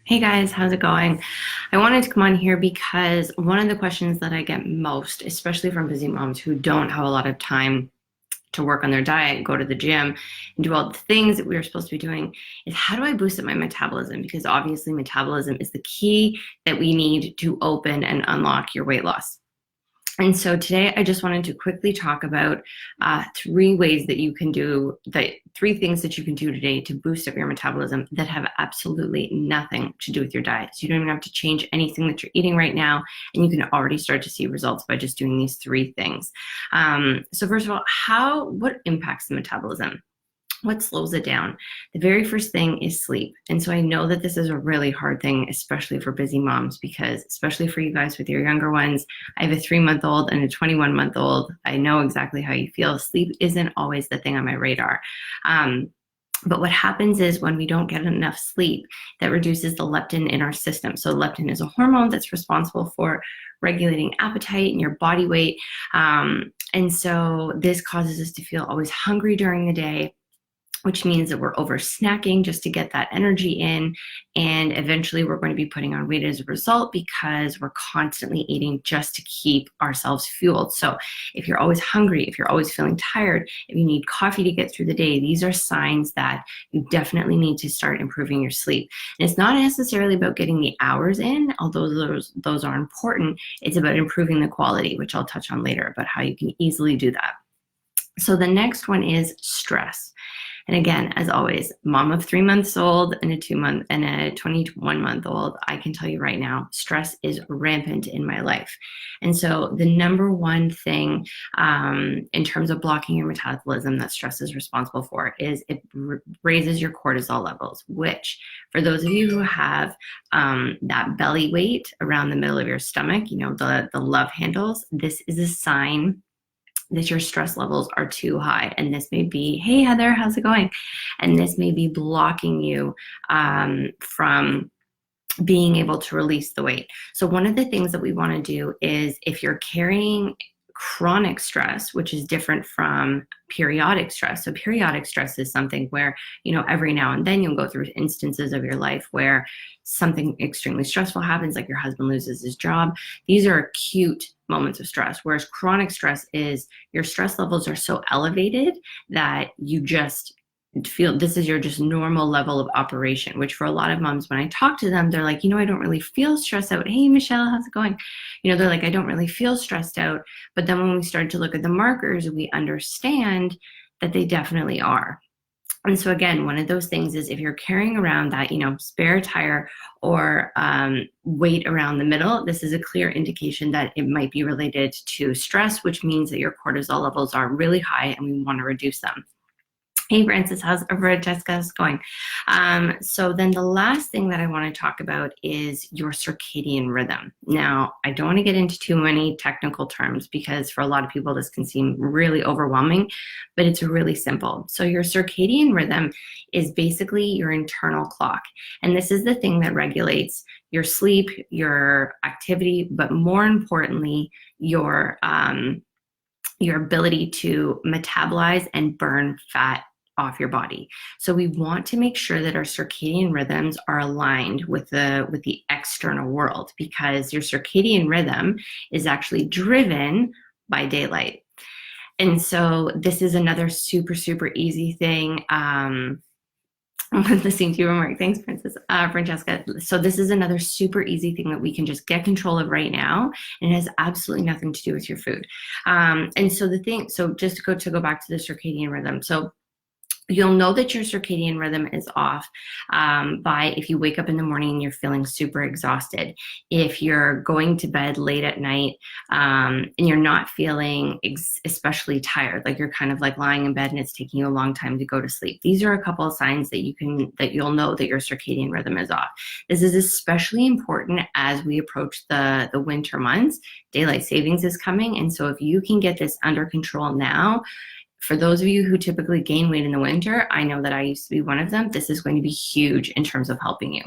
Hey guys, how's it going? I wanted to come on here because one of the questions that I get most, especially from busy moms who don't have a lot of time to work on their diet, go to the gym, and do all the things that we are supposed to be doing, is how do I boost up my metabolism? Because obviously, metabolism is the key that we need to open and unlock your weight loss. And so today I just wanted to quickly talk about three ways that you can do, three things that you can do today to boost up your metabolism that have absolutely nothing to do with your diet. So you don't even have to change anything that you're eating right now, and you can already start to see results by just doing these three things. So first of all, what impacts the metabolism? What slows it down? The very first thing is sleep. And so I know that this is a really hard thing, especially for busy moms, because especially for you guys with your younger ones, I have a 3-month-old and a 21-month-old. I know exactly how you feel. Sleep isn't always the thing on my radar. But what happens is when we don't get enough sleep, that reduces the leptin in our system. So leptin is a hormone that's responsible for regulating appetite and your body weight. And so this causes us to feel always hungry during the day, which means that we're over snacking just to get that energy in. And eventually we're going to be putting on weight as a result because we're constantly eating just to keep ourselves fueled. So if you're always hungry, if you're always feeling tired, if you need coffee to get through the day, these are signs that you definitely need to start improving your sleep. And it's not necessarily about getting the hours in, although those are important. It's about improving the quality, which I'll touch on later about how you can easily do that. So the next one is stress. And again, as always, mom of 3 months old and a 2-month and a 21-month-old, I can tell you right now, stress is rampant in my life. And so the number one thing in terms of blocking your metabolism that stress is responsible for is it raises your cortisol levels, which for those of you who have that belly weight around the middle of your stomach, you know, the love handles, this is a sign that your stress levels are too high. And this may be, hey, Heather, how's it going? And this may be blocking you from being able to release the weight. So one of the things that we want to do is if you're carrying chronic stress, which is different from periodic stress. So periodic stress is something where, you know, every now and then you'll go through instances of your life where something extremely stressful happens, like your husband loses his job. These are acute moments of stress, whereas chronic stress is your stress levels are so elevated that you just feel this is your just normal level of operation, which for a lot of moms, when I talk to them, they're like, you know, I don't really feel stressed out. Hey, Michelle, how's it going? You know, they're like, I don't really feel stressed out. But then when we start to look at the markers, we understand that they definitely are. And so again, one of those things is if you're carrying around that, you know, spare tire or weight around the middle, this is a clear indication that it might be related to stress, which means that your cortisol levels are really high and we want to reduce them. Hey, Francis, Jessica, how's it going? So then the last thing that I want to talk about is your circadian rhythm. Now, I don't want to get into too many technical terms because for a lot of people, this can seem really overwhelming, but it's really simple. So your circadian rhythm is basically your internal clock. And this is the thing that regulates your sleep, your activity, but more importantly, your ability to metabolize and burn fat off your body. So we want to make sure that our circadian rhythms are aligned with the external world, because your circadian rhythm is actually driven by daylight. And so this is another super, super easy thing. I'm listening to your remark. Thanks, Francesca. So this is another super easy thing that we can just get control of right now, and it has absolutely nothing to do with your food. And so just to go back to the circadian rhythm. So you'll know that your circadian rhythm is off by if you wake up in the morning and you're feeling super exhausted, if you're going to bed late at night and you're not feeling especially tired, like you're kind of like lying in bed and it's taking you a long time to go to sleep. These are a couple of signs that you'll know that your circadian rhythm is off. This is especially important as we approach the winter months. Daylight savings is coming, and so if you can get this under control now, for those of you who typically gain weight in the winter, I know that I used to be one of them. This is going to be huge in terms of helping you.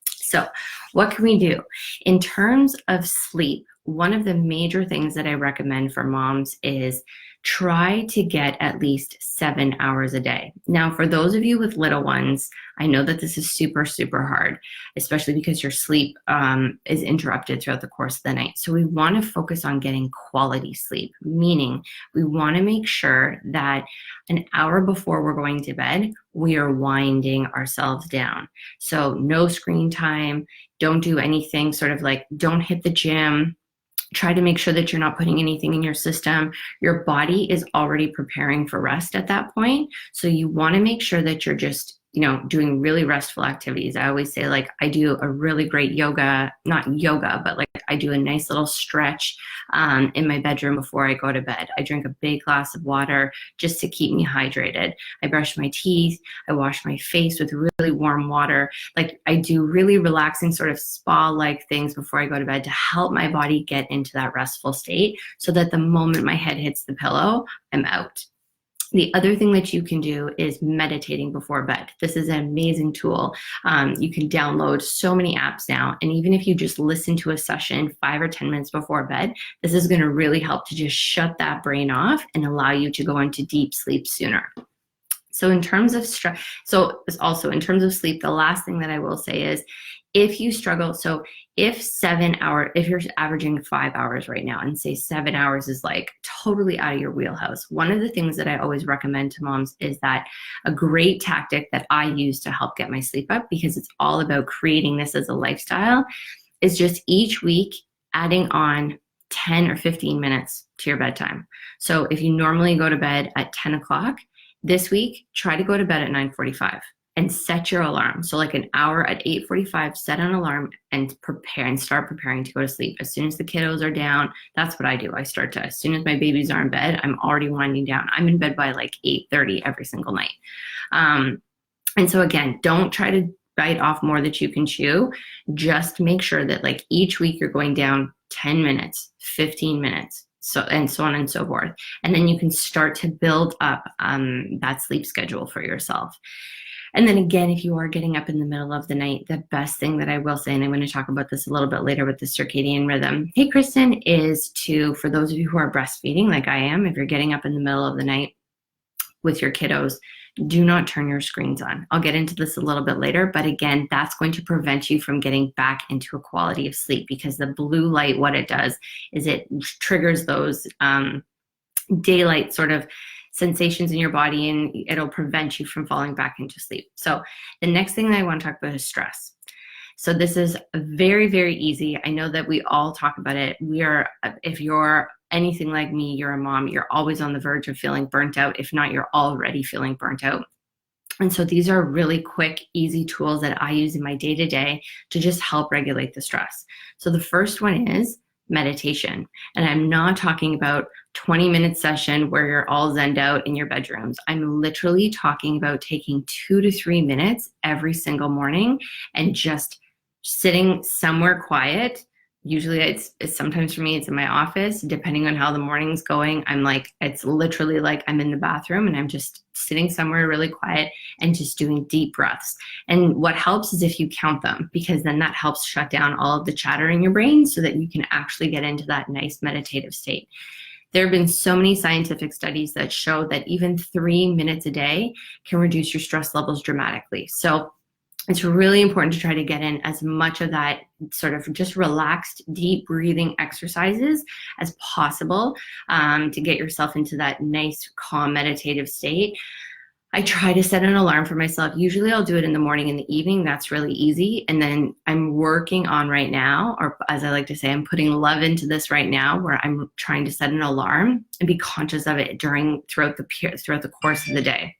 So what can we do? In terms of sleep, one of the major things that I recommend for moms is try to get at least 7 hours a day. Now, for those of you with little ones, I know that this is super, super hard, especially because your sleep is interrupted throughout the course of the night. So we want to focus on getting quality sleep, meaning we want to make sure that an hour before we're going to bed, we are winding ourselves down. So no screen time, don't do anything sort of like, don't hit the gym. Try to make sure that you're not putting anything in your system. Your body is already preparing for rest at that point. So you want to make sure that you're just, doing really restful activities. I always say, like, I do a really great not yoga, but like I do a nice little stretch in my bedroom before I go to bed. I drink a big glass of water just to keep me hydrated. I brush my teeth. I wash my face with really warm water. Like, I do really relaxing sort of spa-like things before I go to bed to help my body get into that restful state so that the moment my head hits the pillow, I'm out. The other thing that you can do is meditating before bed. This is an amazing tool. You can download so many apps now. And even if you just listen to a session 5 or 10 minutes before bed, this is going to really help to just shut that brain off and allow you to go into deep sleep sooner. So in terms of stress, also in terms of sleep, the last thing that I will say is, if you struggle, so if you're averaging 5 hours right now and say 7 hours is like totally out of your wheelhouse, one of the things that I always recommend to moms is that a great tactic that I use to help get my sleep up, because it's all about creating this as a lifestyle, is just each week adding on 10 or 15 minutes to your bedtime. So if you normally go to bed at 10 o'clock, this week, try to go to bed at 9:45. And set your alarm. So like an hour at 8:45, set an alarm and start preparing to go to sleep. As soon as the kiddos are down, that's what I do. As soon as my babies are in bed, I'm already winding down. I'm in bed by like 8:30 every single night. And so again, don't try to bite off more that you can chew. Just make sure that like each week you're going down 10 minutes, 15 minutes, so on and so forth. And then you can start to build up that sleep schedule for yourself. And then again, if you are getting up in the middle of the night, the best thing that I will say, and I'm going to talk about this a little bit later with the circadian rhythm, hey Kristen, is for those of you who are breastfeeding like I am, if you're getting up in the middle of the night with your kiddos, do not turn your screens on. I'll get into this a little bit later, but again, that's going to prevent you from getting back into a quality of sleep, because the blue light, what it does is it triggers those daylight sort of sensations in your body, and it'll prevent you from falling back into sleep. So the next thing that I want to talk about is stress. So this is very, very easy. I know that we all talk about it. If you're anything like me, you're a mom, you're always on the verge of feeling burnt out. If not, you're already feeling burnt out. And so these are really quick, easy tools that I use in my day-to-day to just help regulate the stress. So the first one is meditation. And I'm not talking about 20-minute session where you're all zenned out in your bedrooms. I'm literally talking about taking 2 to 3 minutes every single morning and just sitting somewhere quiet. Usually it's sometimes for me, it's in my office, depending on how the morning's going. It's literally like I'm in the bathroom and I'm just sitting somewhere really quiet and just doing deep breaths. And what helps is if you count them, because then that helps shut down all of the chatter in your brain so that you can actually get into that nice meditative state. There have been so many scientific studies that show that even 3 minutes a day can reduce your stress levels dramatically. So it's really important to try to get in as much of that sort of just relaxed, deep breathing exercises as possible to get yourself into that nice, calm, meditative state. I try to set an alarm for myself. Usually I'll do it in the morning and the evening. That's really easy. And then I'm working on right now, or as I like to say, I'm putting love into this right now, where I'm trying to set an alarm and be conscious of it throughout the course of the day.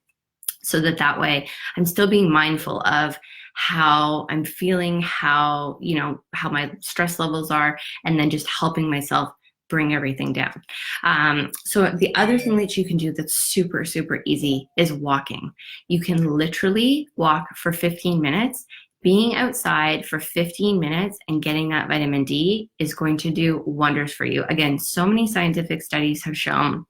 So that way I'm still being mindful of how I'm feeling, how my stress levels are, and then just helping myself bring everything down. So the other thing that you can do that's super, super easy is walking. You can literally walk for 15 minutes. Being outside for 15 minutes and getting that vitamin D is going to do wonders for you. Again, so many scientific studies have shown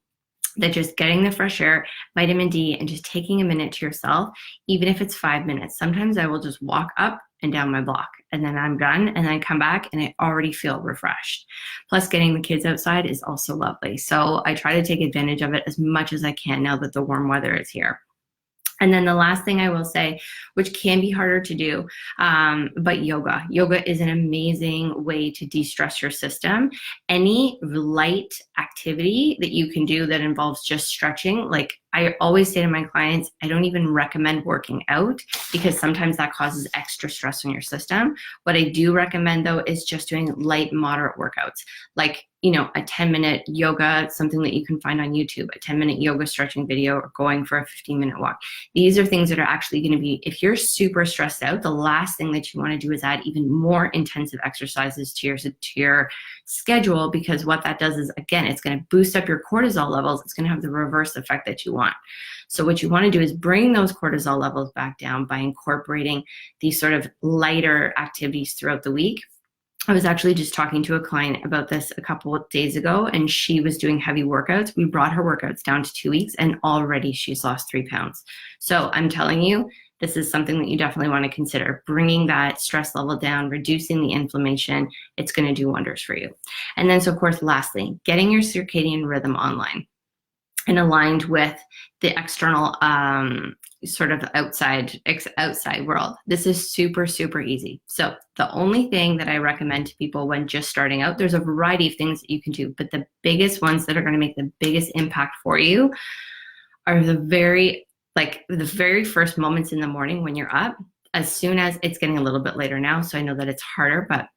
that just getting the fresh air, vitamin D, and just taking a minute to yourself, even if it's 5 minutes. Sometimes I will just walk up and down my block, and then I'm done, and then I come back and I already feel refreshed. Plus, getting the kids outside is also lovely. So I try to take advantage of it as much as I can now that the warm weather is here. And then the last thing I will say, which can be harder to do, but yoga. Yoga is an amazing way to de-stress your system. Any light activity that you can do that involves just stretching, like I always say to my clients, I don't even recommend working out because sometimes that causes extra stress on your system. What I do recommend though is just doing light, moderate workouts, like, you know, a 10-minute yoga, something that you can find on YouTube, a 10-minute yoga stretching video, or going for a 15-minute walk. These are things that are actually going to be, if you're super stressed out, the last thing that you want to do is add even more intensive exercises to your schedule, because what that does is, again, it's going to boost up your cortisol levels. It's going to have the reverse effect that you want. So what you want to do is bring those cortisol levels back down by incorporating these sort of lighter activities throughout the week. I was actually just talking to a client about this a couple of days ago, and she was doing heavy workouts. We brought her workouts down to 2 weeks, and already she's lost 3 pounds. So I'm telling you, this is something that you definitely want to consider. Bringing that stress level down, reducing the inflammation, it's going to do wonders for you. And then, so of course, lastly, getting your circadian rhythm online and aligned with the external sort of outside world. This is super, super easy. So the only thing that I recommend to people when just starting out, there's a variety of things that you can do, but the biggest ones that are going to make the biggest impact for you are the very first moments in the morning when you're up. As soon as it's getting a little bit later now, so I know that it's harder, but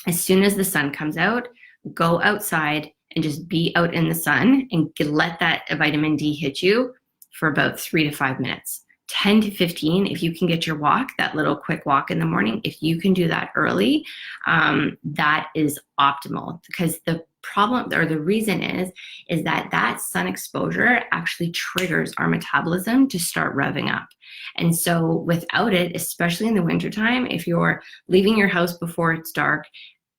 as soon as the sun comes out, go outside and just be out in the sun and let that vitamin D hit you for about 3 to 5 minutes. 10 to 15, if you can get your walk, that little quick walk in the morning, if you can do that early, that is optimal, because the problem, or the reason is that sun exposure actually triggers our metabolism to start revving up. And so without it, especially in the wintertime, if you're leaving your house before it's dark,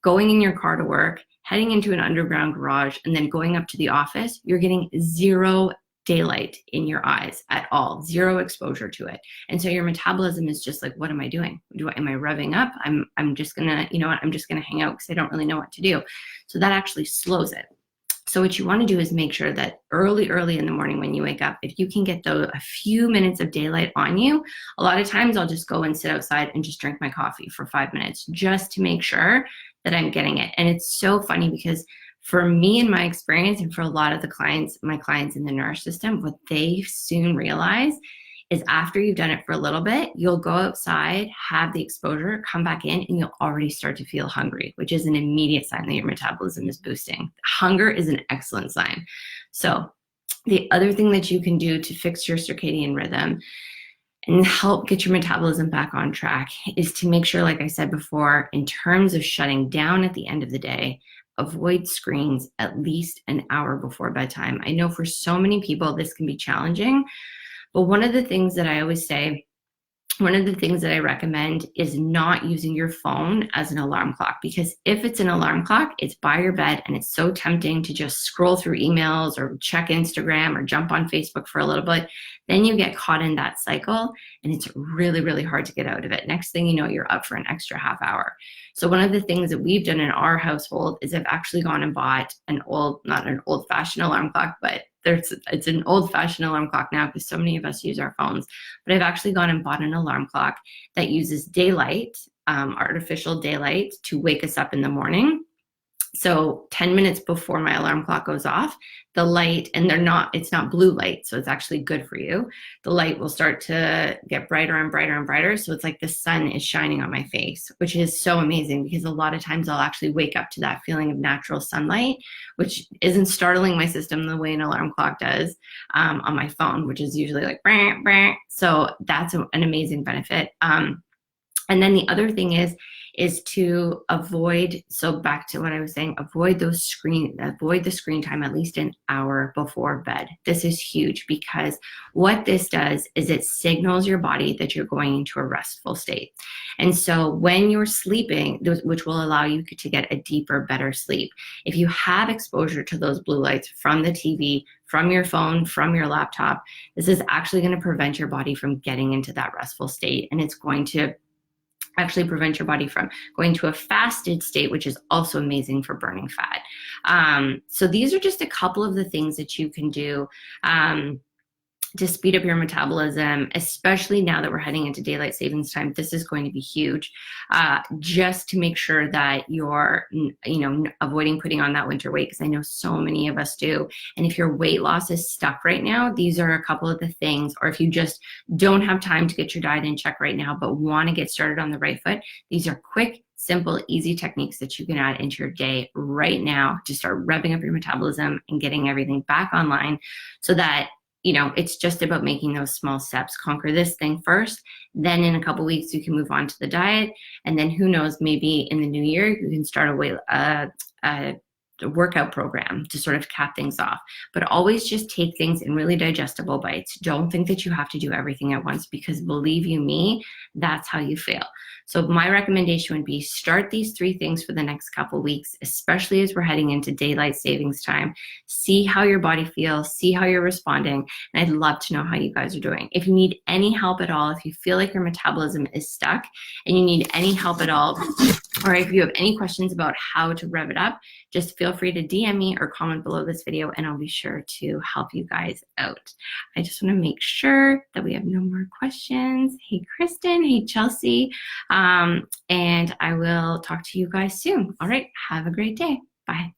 going in your car to work, heading into an underground garage, and then going up to the office, you're getting zero daylight in your eyes at all, zero exposure to it. And so your metabolism is just like, what am I doing? Am I revving up? I'm just gonna, you know what, I'm just gonna hang out because I don't really know what to do. So that actually slows it. So what you want to do is make sure that early in the morning when you wake up, if you can get a few minutes of daylight on you, a lot of times I'll just go and sit outside and just drink my coffee for 5 minutes just to make sure that I'm getting it. And it's so funny because for me, in my experience, and for a lot of my clients in the Nourish system, what they soon realize is after you've done it for a little bit, you'll go outside, have the exposure, come back in, and you'll already start to feel hungry, which is an immediate sign that your metabolism is boosting. Hunger is an excellent sign. So the other thing that you can do to fix your circadian rhythm and help get your metabolism back on track is to make sure, like I said before, in terms of shutting down at the end of the day, avoid screens at least an hour before bedtime. I know for so many people this can be challenging, but one of the things that I always say, one of the things that I recommend is not using your phone as an alarm clock, because if it's an alarm clock, it's by your bed and it's so tempting to just scroll through emails or check Instagram or jump on Facebook for a little bit. Then you get caught in that cycle and it's really, really hard to get out of it. Next thing you know, you're up for an extra half hour. So one of the things that we've done in our household is I've actually gone and bought not an old-fashioned alarm clock, but it's an old-fashioned alarm clock now because so many of us use our phones. But I've actually gone and bought an alarm clock that uses daylight, artificial daylight, to wake us up in the morning. So 10 minutes before my alarm clock goes off, the light, and it's not blue light, so it's actually good for you. The light will start to get brighter and brighter and brighter. So it's like the sun is shining on my face, which is so amazing because a lot of times I'll actually wake up to that feeling of natural sunlight, which isn't startling my system the way an alarm clock does on my phone, which is usually like, bah, bah. So that's an amazing benefit. And then the other thing is to avoid, so back to what I was saying, avoid the screen time at least an hour before bed. This is huge because what this does is it signals your body that you're going into a restful state. And so when you're sleeping, which will allow you to get a deeper, better sleep, if you have exposure to those blue lights from the TV, from your phone, from your laptop, this is actually going to prevent your body from getting into that restful state. And it's going to actually prevent your body from going to a fasted state, which is also amazing for burning fat. So these are just a couple of the things that you can do to speed up your metabolism, especially now that we're heading into daylight savings time. This is going to be huge, just to make sure that you're, avoiding putting on that winter weight, because I know so many of us do. And if your weight loss is stuck right now, these are a couple of the things, or if you just don't have time to get your diet in check right now, but want to get started on the right foot, these are quick, simple, easy techniques that you can add into your day right now to start revving up your metabolism and getting everything back online, so that it's just about making those small steps. Conquer this thing first, then in a couple weeks you can move on to the diet, and then who knows, maybe in the new year you can start a workout program to sort of cap things off. But always just take things in really digestible bites. Don't think that you have to do everything at once, because believe you me, that's how you fail. So my recommendation would be start these 3 things for the next couple weeks, especially as we're heading into daylight savings time. See how your body feels, see how you're responding, and I'd love to know how you guys are doing. If you need any help at all, if you feel like your metabolism is stuck and you need any help at all, or if you have any questions about how to rev it up, just feel free to DM me or comment below this video, and I'll be sure to help you guys out. I just want to make sure that we have no more questions. Hey, Kristen. Hey, Chelsea. And I will talk to you guys soon. All right. Have a great day. Bye.